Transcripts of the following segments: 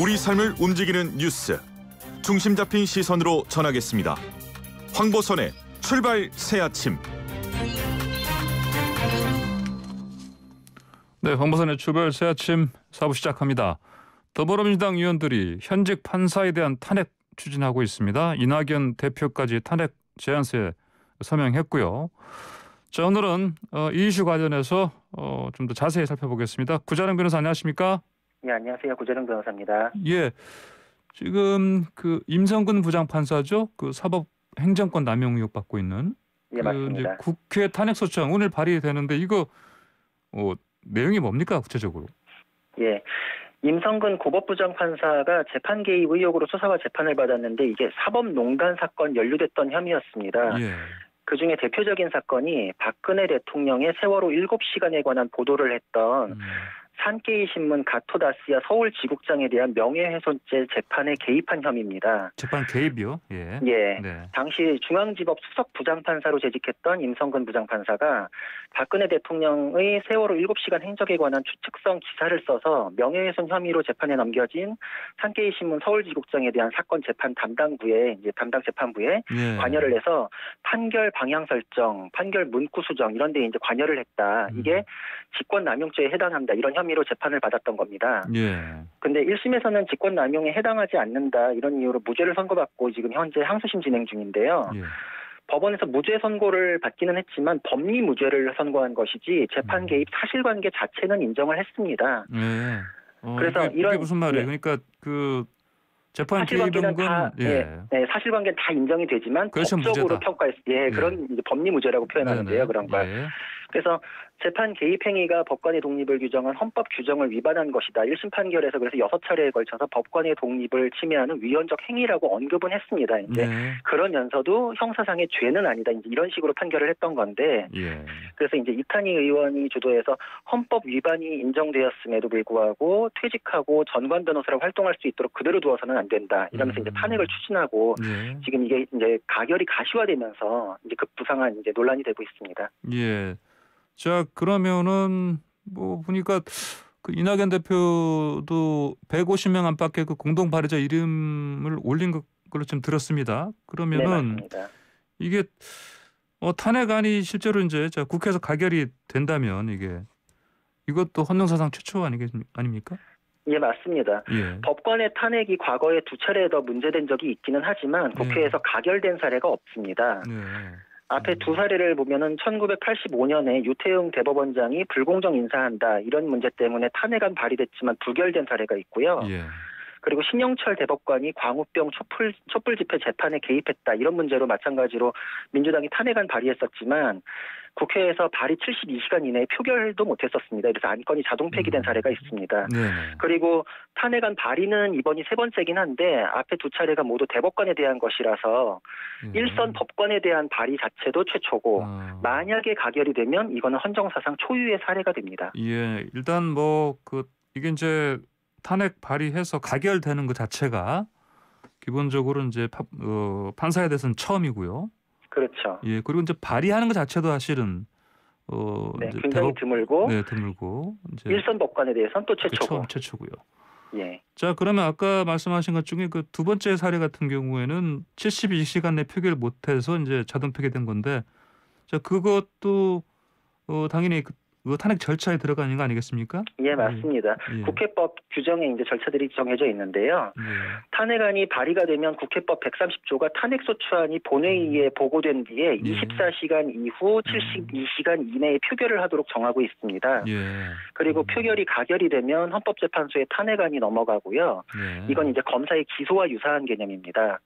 우리 삶을 움직이는 뉴스, 중심 잡힌 시선으로 전하겠습니다. 황보선의 출발 새아침. 네, 황보선의 출발 새아침 4부 시작합니다. 더불어민주당 의원들이 현직 판사에 대한 탄핵 추진하고 있습니다. 이낙연 대표까지 탄핵 제안서에 서명했고요. 자, 오늘은 이 이슈 관련해서 좀 더 자세히 살펴보겠습니다. 구자령 변호사 안녕하십니까? 네, 안녕하세요. 구자령 변호사입니다. 예, 지금 그 임성근 부장판사죠. 그 사법 행정권 남용 의혹 받고 있는. 예, 맞습니다. 이제 국회 탄핵소추안 오늘 발의되는데 이거 내용이 뭡니까 구체적으로? 예, 임성근 고법부장판사가 재판 개입 의혹으로 수사와 재판을 받았는데 이게 사법농단 사건 연루됐던 혐의였습니다. 예. 그중에 대표적인 사건이 박근혜 대통령의 세월호 7시간에 관한 보도를 했던 산케이 신문 가토다스야 서울지국장에 대한 명예훼손죄 재판에 개입한 혐의입니다. 재판 개입이요? 예. 예. 네. 당시 중앙지법 수석 부장판사로 재직했던 임성근 부장판사가 박근혜 대통령의 세월호 7시간 행적에 관한 추측성 기사를 써서 명예훼손 혐의로 재판에 넘겨진 산케이 신문 서울지국장에 대한 사건 재판 담당부에 이제 담당 재판부에 예. 관여를 해서 판결 방향 설정, 판결 문구 수정 이런 데 이제 관여를 했다. 이게 직권남용죄에 해당한다. 이런 혐의로 재판을 받았던 겁니다. 예. 근데 1심에서는 직권남용에 해당하지 않는다. 이런 이유로 무죄를 선고받고 지금 현재 항소심 진행 중인데요. 예. 법원에서 무죄 선고를 받기는 했지만 법리 무죄를 선고한 것이지 재판 개입 사실관계 자체는 인정을 했습니다. 예. 그래서 이게 무슨 말이에요? 그러니까 그 재판 개입은 건 사실관계는 다 인정이 되지만 그렇죠, 법적으로 무죄다. 평가했 그런 이제 법리 무죄라고 표현하는데요. 네네. 그런 걸. 예. 그래서 재판 개입 행위가 법관의 독립을 규정한 헌법 규정을 위반한 것이다. 1심 판결에서 그래서 6차례에 걸쳐서 법관의 독립을 침해하는 위헌적 행위라고 언급은 했습니다. 이제 네. 그러면서도 형사상의 죄는 아니다. 이제 이런 식으로 판결을 했던 건데 예. 그래서 이제 이탄희 의원이 주도해서 헌법 위반이 인정되었음에도 불구하고 퇴직하고 전관 변호사로 활동할 수 있도록 그대로 두어서는 안 된다. 이러면서 이제 탄핵을 추진하고 예. 지금 이게 이제 가결이 가시화되면서 이제 급부상한 이제 논란이 되고 있습니다. 예. 자, 그러면은 뭐 보니까 그 이낙연 대표도 150명 안팎의 그 공동 발의자 이름을 올린 걸로 좀 들었습니다. 그러면은 네, 맞습니다. 이게 탄핵안이 실제로 이제 국회에서 가결이 된다면 이것도 헌정사상 최초 아닙니까? 예, 맞습니다. 예. 법관의 탄핵이 과거에 2차례 더 문제된 적이 있기는 하지만 국회에서 가결된 사례가 없습니다. 네. 앞에 두 사례를 보면은 1985년에 유태흥 대법원장이 불공정 인사한다 이런 문제 때문에 탄핵안 발의됐지만 부결된 사례가 있고요. 예. 그리고 신영철 대법관이 광우병 촛불 집회 재판에 개입했다 이런 문제로 마찬가지로 민주당이 탄핵안 발의했었지만 국회에서 발의 72시간 이내에 표결도 못했었습니다. 그래서 안건이 자동 폐기된 사례가 있습니다. 네네. 그리고 탄핵안 발의는 이번이 세 번째긴 한데 앞에 두 차례가 모두 대법관에 대한 것이라서 일선 법관에 대한 발의 자체도 최초고 만약에 가결이 되면 이거는 헌정사상 초유의 사례가 됩니다. 예, 일단 이게 이제 탄핵 발의해서 가결되는 것 자체가 기본적으로 이제 판사에 대해서는 처음이고요. 그렇죠. 예, 그리고 이제 발의하는 것 자체도 사실은 이제 굉장히 드물고, 드물고 이제 일선 법관에 대해서는 또 최초고. 처음 최초고요. 예. 자, 그러면 아까 말씀하신 것 중에 그 두 번째 사례 같은 경우에는 72시간 내 표결 못해서 이제 자동 폐기된 건데, 자 그것도 당연히 그 탄핵 절차에 들어가는 거 아니겠습니까? 예, 맞습니다. 예. 국회법 규정에 이제 절차들이 정해져 있는데요. 예. 탄핵안이 발의가 되면 국회법 130조가 탄핵소추안이 본회의에 보고된 뒤에 24시간 이후 72시간 이내에 표결을 하도록 정하고 있습니다. 예. 그리고 표결이 가결이 되면 헌법재판소에 탄핵안이 넘어가고요. 예. 이건 이제 검사의 기소와 유사한 개념입니다.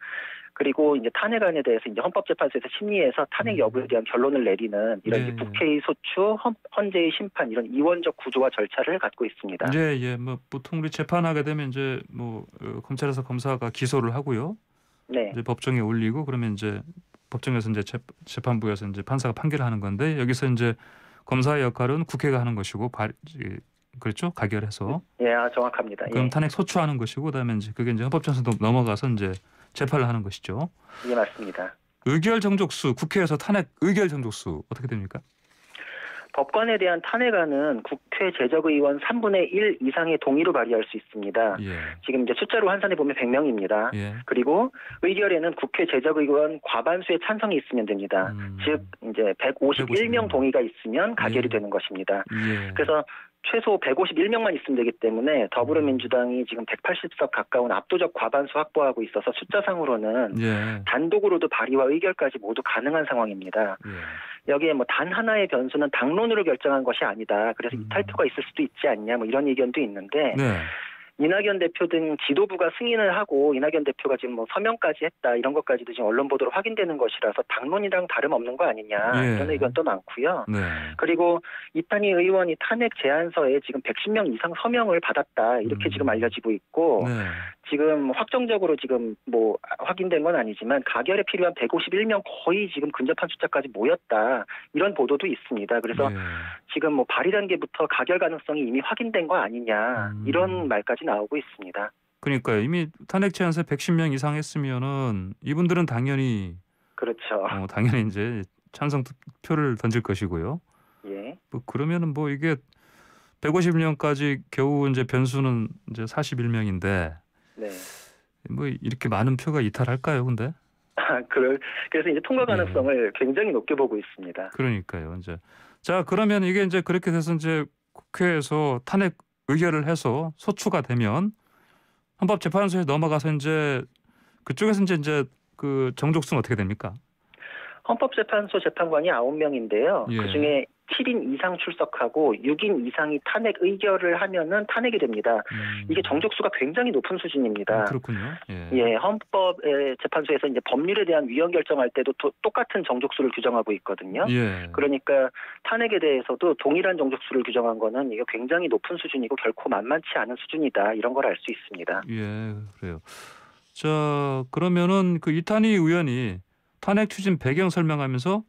그리고 이제 탄핵안에 대해서 이제 헌법재판소에서 심리해서 탄핵 여부에 대한 결론을 내리는 이런 이제 국회의 소추, 헌재의 심판 이런 이원적 구조와 절차를 갖고 있습니다. 예. 뭐 보통 우리 재판하게 되면 이제 검찰에서 검사가 기소를 하고요. 네. 이제 법정에 올리고 그러면 이제 법정에서 이제 재판부에서 이제 판사가 판결을 하는 건데 여기서 이제 검사의 역할은 국회가 하는 것이고 그렇죠? 가결해서. 예, 정확합니다. 그럼 예. 탄핵 소추하는 것이고 그다음에 이제 그게 이제 헌법재판소로 넘어가서 이제 재판을 하는 것이죠. 예, 맞습니다. 의결 정족수 국회에서 탄핵 의결 정족수 어떻게 됩니까? 법관에 대한 탄핵안은 국회 제적의원 3분의 1 이상의 동의로 발의할 수 있습니다. 예. 지금 이제 숫자로 환산해 보면 100명입니다. 예. 그리고 의결에는 국회 제적의원 과반수의 찬성이 있으면 됩니다. 즉 이제 151명 동의가 있으면 가결이 되는 것입니다. 예. 그래서 최소 151명만 있으면 되기 때문에 더불어민주당이 지금 180석 가까운 압도적 과반수 확보하고 있어서 숫자상으로는 예. 단독으로도 발의와 의결까지 모두 가능한 상황입니다. 예. 여기에 뭐 단 하나의 변수는 당론으로 결정한 것이 아니다. 그래서 이탈표가 있을 수도 있지 않냐 뭐 이런 의견도 있는데 네. 이낙연 대표 등 지도부가 승인을 하고 이낙연 대표가 지금 뭐 서명까지 했다 이런 것까지도 지금 언론 보도로 확인되는 것이라서 당론이랑 다름없는 거 아니냐 예. 이런 의견도 많고요. 네. 그리고 이탄희 의원이 탄핵 제안서에 지금 110명 이상 서명을 받았다 이렇게 지금 알려지고 있고 네. 지금 확정적으로 지금 뭐 확인된 건 아니지만 가결에 필요한 151명 거의 지금 근접한 숫자까지 모였다 이런 보도도 있습니다. 그래서 예. 지금 뭐 발의 단계부터 가결 가능성이 이미 확인된 거 아니냐 이런 말까지 나오고 있습니다. 그러니까요. 이미 탄핵 제안서 110명 이상 했으면은 이분들은 당연히 그렇죠. 당연히 이제 찬성 표를 던질 것이고요. 예. 뭐 그러면은 뭐 이게 150명까지 겨우 이제 변수는 이제 41명인데 네. 뭐 이렇게 많은 표가 이탈할까요, 근데? 그래서 이제 통과 가능성을 굉장히 높게 보고 있습니다. 그러니까요, 이제. 자, 그러면 이게 이제 그렇게 돼서 이제 국회에서 탄핵 의결을 해서 소추가 되면 헌법재판소에 넘어가서 이제 그쪽에서 이제 그 정족수는 어떻게 됩니까? 헌법재판소 재판관이 9명인데요. 예. 그중에 7인 이상 출석하고 6인 이상이 탄핵 의결을 하면은 탄핵이 됩니다. 이게 정족수가 굉장히 높은 수준입니다. 그렇군요. 예. 예, 헌법재판소에서 이제 법률에 대한 위헌 결정할 때도 똑같은 정족수를 규정하고 있거든요. 예. 그러니까 탄핵에 대해서도 동일한 정족수를 규정한 거는 이게 굉장히 높은 수준이고 결코 만만치 않은 수준이다. 이런 걸 알 수 있습니다. 예, 그래요. 자, 그러면은 그 이탄희 의원이 탄핵 추진 배경 설명하면서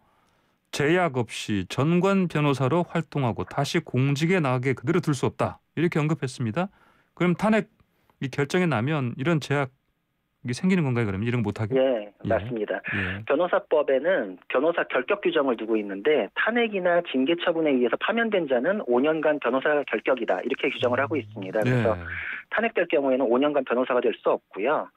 제약 없이 전관 변호사로 활동하고 다시 공직에 나가게 그대로 둘 수 없다. 이렇게 언급했습니다. 그럼 탄핵 이 결정이 나면 이런 제약이 생기는 건가요? 그러면 이런 못하게? 예, 맞습니다. 예. 변호사법에는 변호사 결격 규정을 두고 있는데 탄핵이나 징계 처분에 의해서 파면된 자는 5년간 변호사 결격이다. 이렇게 규정을 하고 있습니다. 그래서 탄핵될 경우에는 5년간 변호사가 될 수 없고요.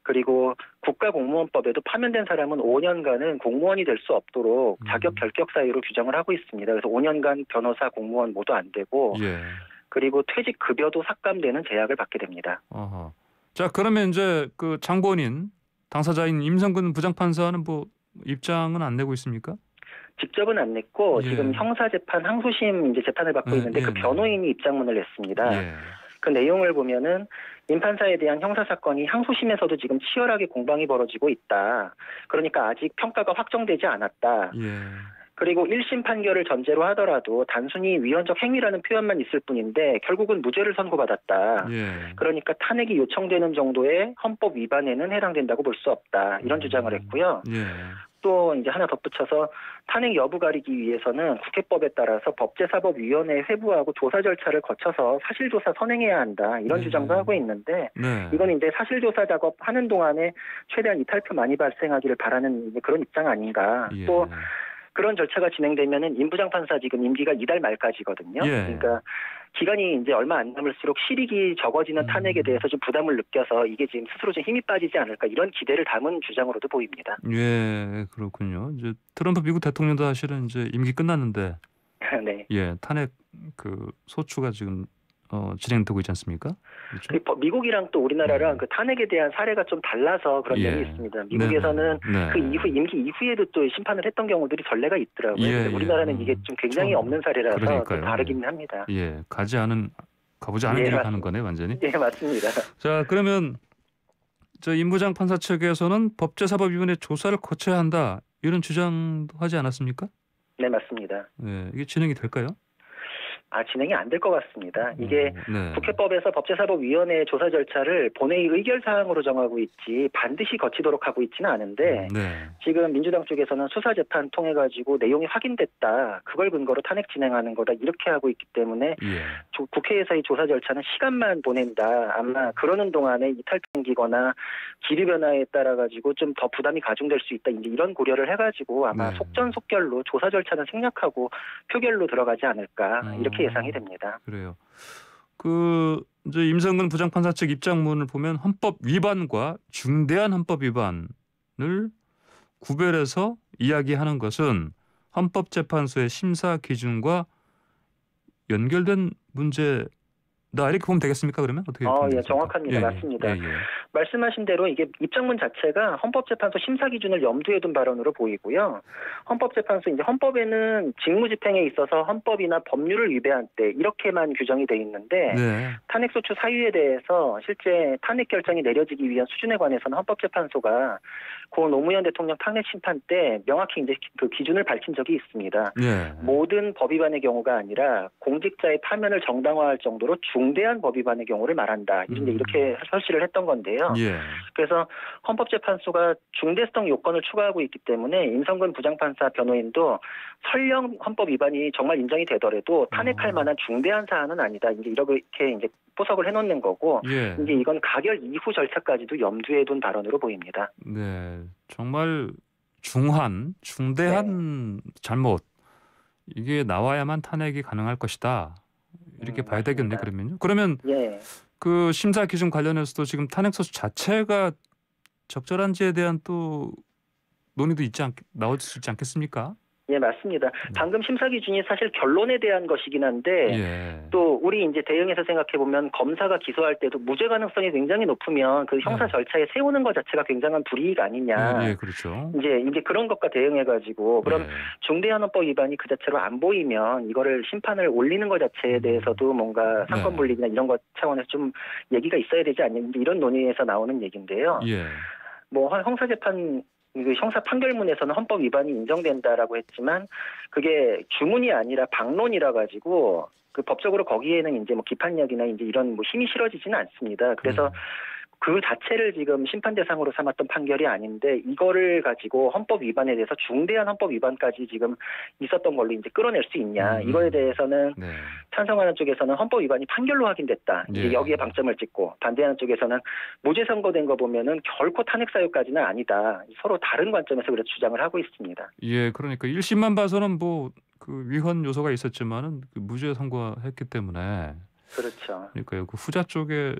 그리고 국가공무원법에도 파면된 사람은 5년간은 공무원이 될 수 없도록 자격 결격 사유로 규정을 하고 있습니다. 그래서 5년간 변호사, 공무원 모두 안 되고 예. 그리고 퇴직 급여도 삭감되는 제약을 받게 됩니다. 어허. 자, 그러면 이제 그 장본인 당사자인 임성근 부장판사는 뭐 입장은 안 내고 있습니까? 직접은 안 냈고 예. 지금 형사재판 항소심 이제 재판을 받고 있는데 그 변호인이 입장문을 냈습니다. 예. 그 내용을 보면은 임 판사에 대한 형사 사건이 항소심에서도 지금 치열하게 공방이 벌어지고 있다. 그러니까 아직 평가가 확정되지 않았다. 예. 그리고 1심 판결을 전제로 하더라도 단순히 위헌적 행위라는 표현만 있을 뿐인데 결국은 무죄를 선고받았다. 예. 그러니까 탄핵이 요청되는 정도의 헌법 위반에는 해당된다고 볼 수 없다. 이런 주장을 했고요. 예. 또 이제 하나 덧붙여서 탄핵 여부 가리기 위해서는 국회법에 따라서 법제사법위원회에 회부하고 조사 절차를 거쳐서 사실조사 선행해야 한다. 이런 주장도 하고 있는데 이건 이제 사실조사 작업하는 동안에 최대한 이탈표 많이 발생하기를 바라는 그런 입장 아닌가. 예. 또 그런 절차가 진행되면은 임 부장판사 지금 임기가 이달 말까지거든요. 예. 그러니까 기간이 이제 얼마 안 남을수록 실익이 적어지는 탄핵에 대해서 좀 부담을 느껴서 이게 지금 스스로 좀 힘이 빠지지 않을까 이런 기대를 담은 주장으로도 보입니다. 예, 그렇군요. 이제 트럼프 미국 대통령도 사실은 이제 임기 끝났는데, 네. 예, 탄핵 그 소추가 지금 진행되고 있지 않습니까? 그렇죠? 미국이랑 또 우리나라랑 그 탄핵에 대한 사례가 좀 달라서 그런 면이 있습니다. 미국에서는 그 이후 임기 이후에도 또 심판을 했던 경우들이 전례가 있더라고요. 예, 우리나라는 이게 좀 굉장히 없는 사례라서 좀 다르긴 합니다. 예, 가보지 않은 길을 가는 거네 완전히. 예, 맞습니다. 자, 그러면 저 임 부장 판사 측에서는 법제사법위원회 조사를 거쳐야 한다 이런 주장도 하지 않았습니까? 네, 맞습니다. 예, 이게 진행이 될까요? 진행이 안 될 것 같습니다. 이게 네. 국회법에서 법제사법위원회의 조사 절차를 본회의 의결사항으로 정하고 있지 반드시 거치도록 하고 있지는 않은데 네. 지금 민주당 쪽에서는 수사재판 통해 가지고 내용이 확인됐다. 그걸 근거로 탄핵 진행하는 거다. 이렇게 하고 있기 때문에 예. 국회에서의 조사 절차는 시간만 보낸다. 아마 그러는 동안에 이탈 생기거나 기류 변화에 따라 가지고 좀 더 부담이 가중될 수 있다. 이제 이런 고려를 해가지고 아마 네. 속전속결로 조사 절차는 생략하고 표결로 들어가지 않을까 이렇게 예상이 됩니다. 그래요. 이제 임성근 부장판사 측 입장문을 보면 헌법 위반과 중대한 헌법 위반을 구별해서 이야기하는 것은 헌법재판소의 심사 기준과 연결된 문제다 이렇게 보면 되겠습니까? 그러면 어떻게? 예, 정확합니다. 맞습니다. 예. 말씀하신 대로 이게 입장문 자체가 헌법재판소 심사 기준을 염두에 둔 발언으로 보이고요. 헌법재판소 이제 헌법에는 직무집행에 있어서 헌법이나 법률을 위배한 때 이렇게만 규정이 돼 있는데 네. 탄핵소추 사유에 대해서 실제 탄핵 결정이 내려지기 위한 수준에 관해서는 헌법재판소가 고 노무현 대통령 탄핵 심판 때 명확히 이제 그 기준을 밝힌 적이 있습니다. 네. 모든 법 위반의 경우가 아니라 공직자의 파면을 정당화할 정도로 중대한 법 위반의 경우를 말한다. 이렇게 설치를 했던 건데요. 예. 그래서 헌법재판소가 중대성 요건을 추가하고 있기 때문에 임성근 부장판사 변호인도 설령 헌법 위반이 정말 인정이 되더라도 탄핵할 만한 중대한 사안은 아니다. 이제 이렇게 이제 포석을 해놓는 거고 예. 이제 이건 가결 이후 절차까지도 염두에 둔 발언으로 보입니다. 네. 정말 중대한 잘못 이게 나와야만 탄핵이 가능할 것이다. 이렇게 봐야 되겠네 그러면요. 그러면 예. 그 심사 기준 관련해서도 지금 탄핵소추 자체가 적절한지에 대한 또 논의도 나올 수 있지 않겠습니까? 예, 맞습니다. 방금 심사 기준이 사실 결론에 대한 것이긴 한데 예. 또 우리 이제 대응해서 생각해 보면 검사가 기소할 때도 무죄 가능성이 굉장히 높으면 그 형사 절차에 세우는 것 자체가 굉장한 불이익 아니냐. 예, 그렇죠. 이제 그런 것과 대응해 가지고 그럼 예. 중대한 헌법 위반이 그 자체로 안 보이면 이거를 심판을 올리는 것 자체에 대해서도 뭔가 상권 분립이나 이런 것 차원에서 좀 얘기가 있어야 되지 않냐. 이런 논의에서 나오는 얘기인데요. 예. 뭐 형사재판 형사 판결문에서는 헌법 위반이 인정된다라고 했지만 그게 주문이 아니라 방론이라 가지고 그 법적으로 거기에는 이제 뭐 기판력이나 이제 이런 뭐 힘이 실어지지는 않습니다. 그래서 그 자체를 지금 심판 대상으로 삼았던 판결이 아닌데 이거를 가지고 헌법 위반에 대해서 중대한 헌법 위반까지 지금 있었던 걸로 이제 끌어낼 수 있냐. 이거에 대해서는 네. 찬성하는 쪽에서는 헌법 위반이 판결로 확인됐다. 예. 이제 여기에 방점을 찍고 반대하는 쪽에서는 무죄 선고된 거 보면은 결코 탄핵 사유까지는 아니다. 서로 다른 관점에서 그래서 주장을 하고 있습니다. 예, 그러니까 1심만 봐서는 뭐 그 위헌 요소가 있었지만은 그 무죄 선고했기 때문에 그렇죠. 그러니까요. 그 후자 쪽에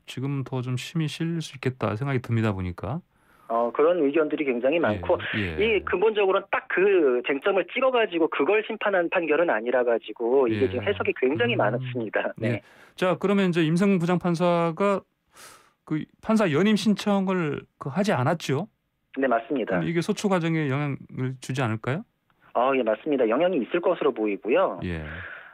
지금 더 좀 힘이 실릴 수 있겠다 생각이 듭니다 보니까. 그런 의견들이 굉장히 많고 이 근본적으로는 딱 그 쟁점을 찍어가지고 그걸 심판한 판결은 아니라 가지고 이게 지금 해석이 굉장히 많습니다. 네. 예. 자, 그러면 이제 임성근 부장판사가 그 판사 연임 신청을 하지 않았죠? 네, 맞습니다. 그럼 이게 소추 과정에 영향을 주지 않을까요? 예, 맞습니다. 영향이 있을 것으로 보이고요. 예.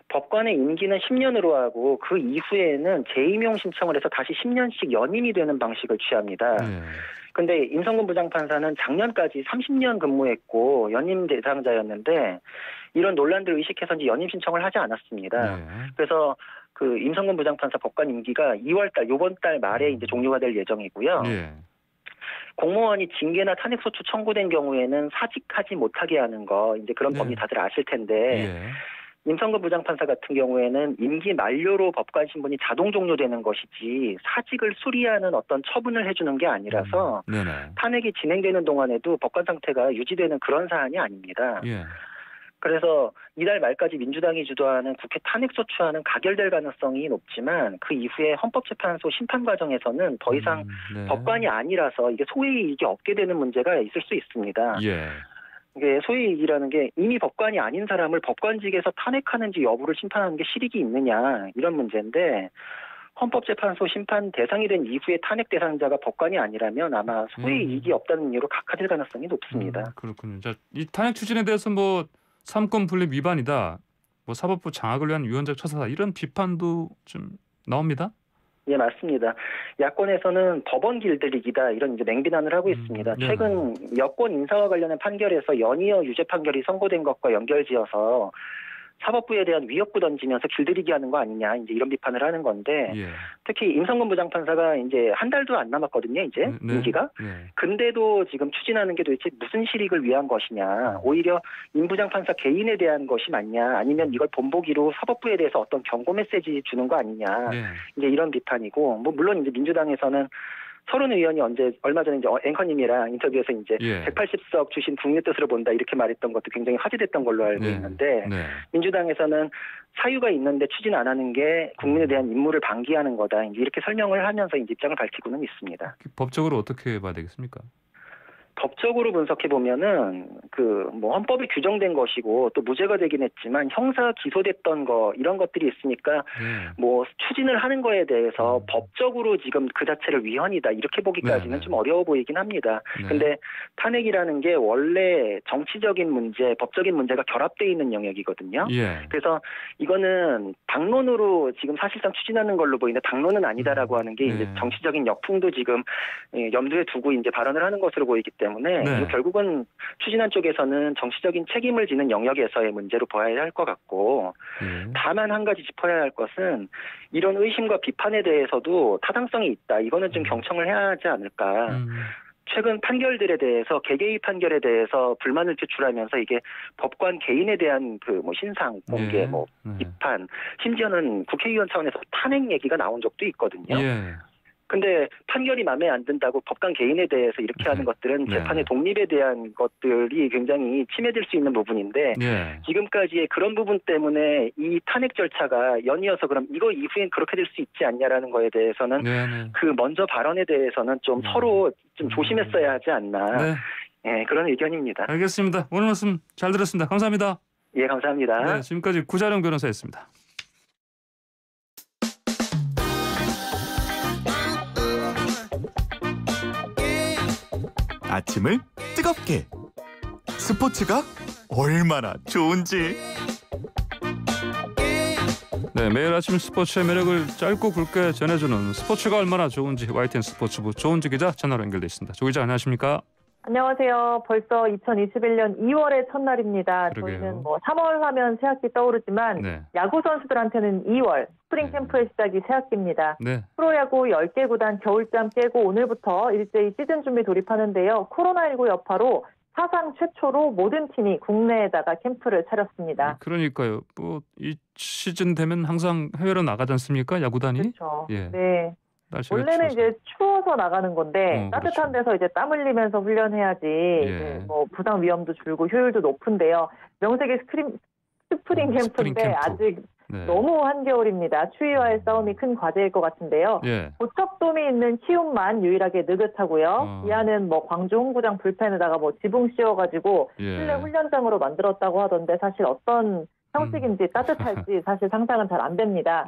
법관의 임기는 10년으로 하고 그 이후에는 재임용 신청을 해서 다시 10년씩 연임이 되는 방식을 취합니다. 근데 임성근 부장판사는 작년까지 30년 근무했고 연임 대상자였는데 이런 논란들을 의식해서인지 연임 신청을 하지 않았습니다. 그래서 그 임성근 부장판사 법관 임기가 2월달 이번 달 말에 이제 종료가 될 예정이고요. 공무원이 징계나 탄핵소추 청구된 경우에는 사직하지 못하게 하는 거 이제 그런 법리 다들 아실 텐데 임성근 부장판사 같은 경우에는 임기 만료로 법관 신분이 자동 종료되는 것이지 사직을 수리하는 어떤 처분을 해주는 게 아니라서 탄핵이 진행되는 동안에도 법관 상태가 유지되는 그런 사안이 아닙니다. 그래서 이달 말까지 민주당이 주도하는 국회 탄핵소추안은 가결될 가능성이 높지만 그 이후에 헌법재판소 심판 과정에서는 더 이상 법관이 아니라서 이게 소외이익이 없게 되는 문제가 있을 수 있습니다. 이게 소외이익이라는 게 이미 법관이 아닌 사람을 법관직에서 탄핵하는지 여부를 심판하는 게 실익이 있느냐 이런 문제인데 헌법재판소 심판 대상이 된 이후에 탄핵 대상자가 법관이 아니라면 아마 소외이익이 없다는 이유로 각하될 가능성이 높습니다. 그렇군요. 자, 이 탄핵 추진에 대해서 뭐 삼권 분립 위반이다, 뭐 사법부 장악을 위한 위헌적 처사다 이런 비판도 좀 나옵니다. 예, 맞습니다. 야권에서는 법원 길들이기다 이런 이제 맹비난을 하고 있습니다. 최근 여권 인사와 관련된 판결에서 연이어 유죄 판결이 선고된 것과 연결지어서 사법부에 대한 위협구 던지면서 길들이기 하는 거 아니냐 이제 이런 비판을 하는 건데 예. 특히 임성근 부장판사가 이제 한 달도 안 남았거든요 이제 임기가. 근데도 지금 추진하는 게 도대체 무슨 실익을 위한 것이냐, 오히려 임 부장판사 개인에 대한 것이 맞냐, 아니면 이걸 본보기로 사법부에 대해서 어떤 경고 메시지 주는 거 아니냐 이제 이런 비판이고, 뭐 물론 이제 민주당에서는 서른 의원이 얼마 전에 이제 앵커님이랑 인터뷰에서 이제 180석 주신 국민의 뜻으로 본다 이렇게 말했던 것도 굉장히 화제됐던 걸로 알고 있는데 민주당에서는 사유가 있는데 추진 안 하는 게 국민에 대한 임무를 방기하는 거다 이제 이렇게 설명을 하면서 이제 입장을 밝히고는 있습니다. 법적으로 어떻게 봐야 되겠습니까? 법적으로 분석해 보면은 그 뭐 헌법에 규정된 것이고 또 무죄가 되긴 했지만 형사 기소됐던 거 이런 것들이 있으니까 뭐 추진을 하는 거에 대해서 법적으로 지금 그 자체를 위헌이다 이렇게 보기까지는 좀 어려워 보이긴 합니다. 근데 탄핵이라는 게 원래 정치적인 문제, 법적인 문제가 결합되어 있는 영역이거든요. 그래서 이거는 당론으로 지금 사실상 추진하는 걸로 보이는데 당론은 아니다라고 하는 게 이제 정치적인 역풍도 지금 염두에 두고 이제 발언을 하는 것으로 보이기 때문에 이거 결국은 추진한 쪽에서는 정치적인 책임을 지는 영역에서의 문제로 봐야 할 것 같고, 다만 한 가지 짚어야 할 것은 이런 의심과 비판에 대해서도 타당성이 있다. 이거는 좀 경청을 해야 하지 않을까. 최근 판결들에 대해서 개개의 판결에 대해서 불만을 표출하면서 이게 법관 개인에 대한 그 뭐 신상 공개, 뭐 비판, 심지어는 국회의원 차원에서 탄핵 얘기가 나온 적도 있거든요. 근데 판결이 마음에 안 든다고 법관 개인에 대해서 이렇게 하는 것들은 재판의 독립에 대한 것들이 굉장히 침해될 수 있는 부분인데 지금까지의 그런 부분 때문에 이 탄핵 절차가 연이어서 그럼 이거 이후엔 그렇게 될 수 있지 않냐라는 거에 대해서는 그 먼저 발언에 대해서는 좀 서로 좀 조심했어야 하지 않나 그런 의견입니다. 알겠습니다. 오늘 말씀 잘 들었습니다. 감사합니다. 예, 감사합니다. 지금까지 구자룡 변호사였습니다. 아침을 뜨겁게, 스포츠가 얼마나 좋은지. 매일 아침 스포츠의 매력을 짧고 굵게 전해주는 스포츠가 얼마나 좋은지 YTN 스포츠부 조은지 기자 전화로 연결돼 있습니다. 조 기자 안녕하십니까? 안녕하세요. 벌써 2021년 2월의 첫날입니다. 그러게요. 저희는 뭐 3월 하면 새학기 떠오르지만 야구 선수들한테는 2월 스프링 캠프의 시작이 새학기입니다. 프로야구 10개 구단 겨울잠 깨고 오늘부터 일제히 시즌 준비 돌입하는데요. 코로나19 여파로 사상 최초로 모든 팀이 국내에다가 캠프를 차렸습니다. 그러니까요. 뭐 이 시즌 되면 항상 해외로 나가지 않습니까? 야구단이? 그렇죠. 네. 원래는 이제 추워서 나가는 건데 따뜻한 데서 이제 땀 흘리면서 훈련해야지 뭐 부상 위험도 줄고 효율도 높은데요. 명색이 스프링 캠프인데 아직 너무 한겨울입니다. 추위와의 싸움이 큰 과제일 것 같은데요. 고척돔이 있는 키움만 유일하게 느긋하고요. 이하는 뭐 광주 홍구장 불펜에다가 뭐 지붕 씌워가지고 실내 훈련장으로 만들었다고 하던데 사실 어떤 형식인지 따뜻할지 사실 상상은 잘 안 됩니다.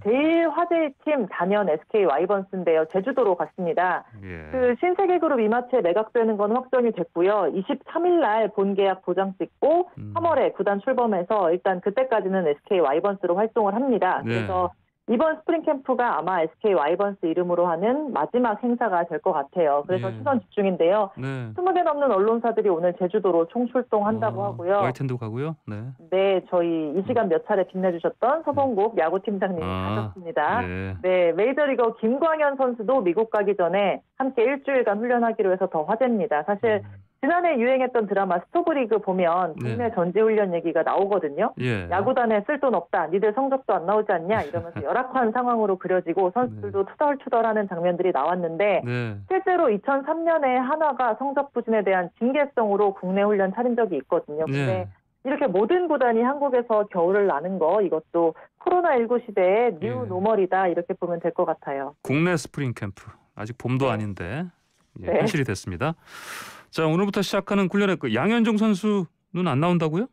제일 화제의 팀 단연 SK 와이번스인데요. 제주도로 갔습니다. 그 신세계그룹 이마트에 매각되는 건 확정이 됐고요. 23일 날 본계약 도장 찍고 3월에 구단 출범해서 일단 그때까지는 SK 와이번스로 활동을 합니다. 그래서 이번 스프링 캠프가 아마 SK 와이번스 이름으로 하는 마지막 행사가 될 것 같아요. 그래서 시선 집중인데요. 20개 넘는 언론사들이 오늘 제주도로 총출동한다고 하고요. YTN도 가고요. 네, 저희 이 시간 몇 차례 빛내주셨던 서봉국 야구팀장님이 가셨습니다. 메이저리거 김광현 선수도 미국 가기 전에 함께 일주일간 훈련하기로 해서 더 화제입니다. 사실 지난해 유행했던 드라마 스토브리그 보면 국내 전지훈련 얘기가 나오거든요. 야구단에 쓸 돈 없다. 니들 성적도 안 나오지 않냐 이러면서 열악한 상황으로 그려지고 선수들도 투덜투덜하는 장면들이 나왔는데 실제로 2003년에 한화가 성적 부진에 대한 징계성으로 국내 훈련 차린 적이 있거든요. 근데 이렇게 모든 구단이 한국에서 겨울을 나는 거 이것도 코로나19 시대의 뉴 노멀이다 이렇게 보면 될 것 같아요. 국내 스프링 캠프. 아직 봄도 아닌데 현실이 됐습니다. 자, 오늘부터 시작하는 훈련에 그 양현종 선수는 안 나온다고요?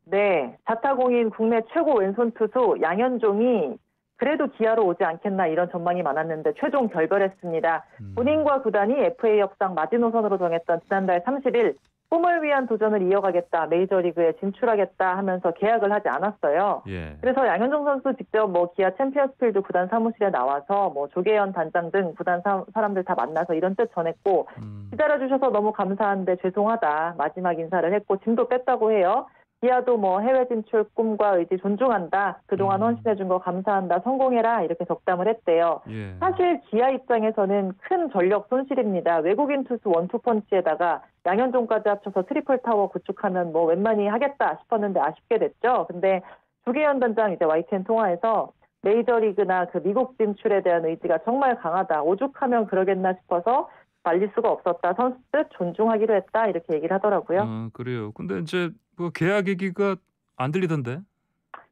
네, 자타공인 국내 최고 왼손 투수 양현종이 그래도 기아로 오지 않겠나 이런 전망이 많았는데 최종 결별했습니다. 본인과 구단이 FA 협상 마지노선으로 정했던 지난달 30일 꿈을 위한 도전을 이어가겠다, 메이저리그에 진출하겠다 하면서 계약을 하지 않았어요. 그래서 양현종 선수 직접 뭐 기아 챔피언스필드 구단 사무실에 나와서 뭐 조계현 단장 등 구단 사람들 다 만나서 이런 뜻 전했고 기다려주셔서 너무 감사한데 죄송하다 마지막 인사를 했고 짐도 뺐다고 해요. 기아도 뭐 해외 진출 꿈과 의지 존중한다. 그동안 헌신해준 거 감사한다. 성공해라. 이렇게 덕담을 했대요. 예. 사실 기아 입장에서는 큰 전력 손실입니다. 외국인 투수 원투펀치에다가 양현종까지 합쳐서 트리플 타워 구축하면 뭐 웬만히 하겠다 싶었는데 아쉽게 됐죠. 근데 주계현 단장 이제 YTN 통화에서 메이저리그나 그 미국 진출에 대한 의지가 정말 강하다. 오죽하면 그러겠나 싶어서 말릴 수가 없었다. 선수들 존중하기로 했다. 이렇게 얘기를 하더라고요. 그래요. 근데 이제 뭐 계약 얘기가 안 들리던데?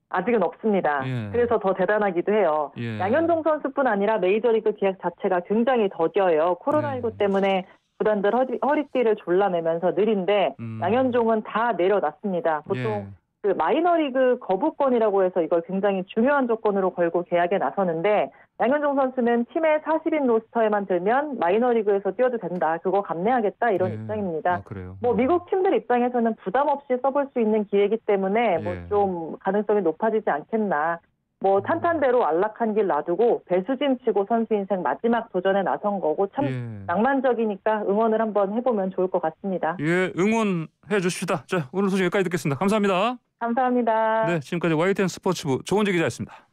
아직은 없습니다. 예. 그래서 더 대단하기도 해요. 예. 양현종 선수뿐 아니라 메이저리그 계약 자체가 굉장히 더뎌요. 코로나19 때문에 구단들 허리띠를 졸라매면서 느린데 양현종은 다 내려놨습니다. 보통 그 마이너리그 거부권이라고 해서 이걸 굉장히 중요한 조건으로 걸고 계약에 나서는데 양현종 선수는 팀의 40인 로스터에만 들면 마이너리그에서 뛰어도 된다. 그거 감내하겠다 이런 입장입니다. 그래요. 뭐 미국 팀들 입장에서는 부담 없이 써볼 수 있는 기회이기 때문에 뭐 좀 가능성이 높아지지 않겠나. 뭐 탄탄대로 안락한 길 놔두고 배수진 치고 선수 인생 마지막 도전에 나선 거고 참 낭만적이니까 응원을 한번 해보면 좋을 것 같습니다. 예, 응원해 주십시다. 자, 오늘 소식 여기까지 듣겠습니다. 감사합니다. 감사합니다. 네, 지금까지 YTN 스포츠부 조은재 기자였습니다.